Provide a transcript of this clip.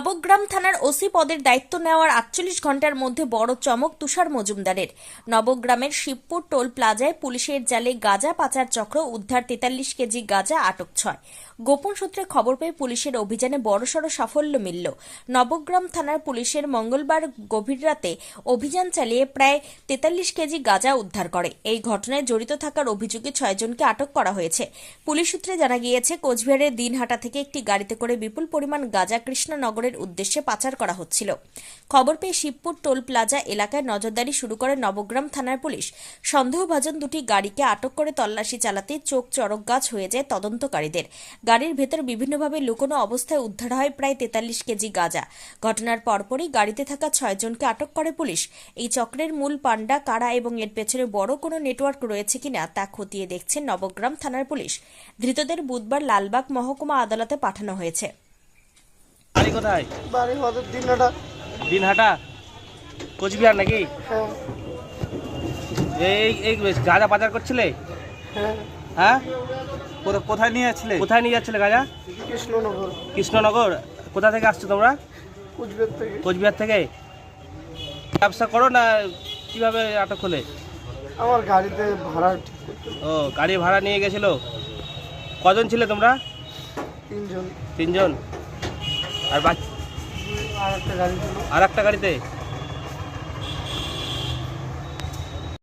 নবগ্রাম থানার ওসি পদের দায়িত্ব নেওয়ার ৪৮ ঘন্টার মধ্যে বড় চমক তুষার মজুমদারের। নবগ্রামের শিবপুর টোল প্লাজায় পুলিশের জালে গাঁজা পাচার চক্র উদ্ধার, ৪৩ কেজি গাঁজা, আটক ৬। গোপন সূত্রে খবর পেয়ে পুলিশের অভিযানে বড়সড় সাফল্য মিলল। নবগ্রাম থানার পুলিশের মঙ্গলবার গভীর রাতে অভিযান চালিয়ে প্রায় ৪৩ কেজি গাঁজা উদ্ধার করে। এই ঘটনায় জড়িত থাকার অভিযোগে ৬ জনকে আটক করা হয়েছে। পুলিশ সূত্রে জানা গিয়েছে, কোচবিহারের দিনহাটা থেকে একটি গাড়িতে করে বিপুল পরিমাণ গাঁজা কৃষ্ণনগরের উদ্দেশ্যে পাচার করা হচ্ছিল। খবর পেয়ে শিবপুর টোল প্লাজা এলাকায় নজরদারি শুরু করে নবগ্রাম থানার পুলিশ। সন্দেহভাজন দুটি গাড়িকে আটক করে তল্লাশি চালাতে চোখ চড়ক গাছ হয়ে যায় তদন্তকারীদের। গাড়ির ভেতর বিভিন্নভাবে লুকোনো অবস্থায় উদ্ধার হয় প্রায় ৪৩ কেজি গাঁজা। ঘটনার পরপরই গাড়িতে থাকা ৬ জনকে আটক করে পুলিশ। এই চক্রের মূল পাণ্ডা কারা এবং এর পেছনে বড় কোনো নেটওয়ার্ক রয়েছে কিনা তা খতিয়ে দেখছে নবগ্রাম থানার পুলিশ। ধৃতদের বুধবার লালবাগ মহকুমা আদালতে পাঠানো হয়েছে। বাড়ি কোথায়? বাড়ি আমাদের দিনহাটা। দিনহাটা, কোচবিহার নাকি? হ্যাঁ এই গাঁজা পাচার করছিলে? হ্যাঁ। হ্যাঁ, কোথায় নিয়ে যাচ্ছিলে? কোথায় নিয়ে যাচ্ছিলে গাঁজা? কৃষ্ণনগর। কৃষ্ণনগর। কোথা থেকে আসছো তোমরা? কুচবিহার থেকে। কোচবিহার থেকে। ব্যবসা করো না কিভাবে আটক হলে? আমার গাড়িতে ভাড়া ঠিক করতে ও, গাড়ি ভাড়া নিয়ে গেছিল। কজন ছিলে তোমরা? 3 জন। 3 জন। আর আর একটা গাড়ি ছিল। আর একটা গাড়িতে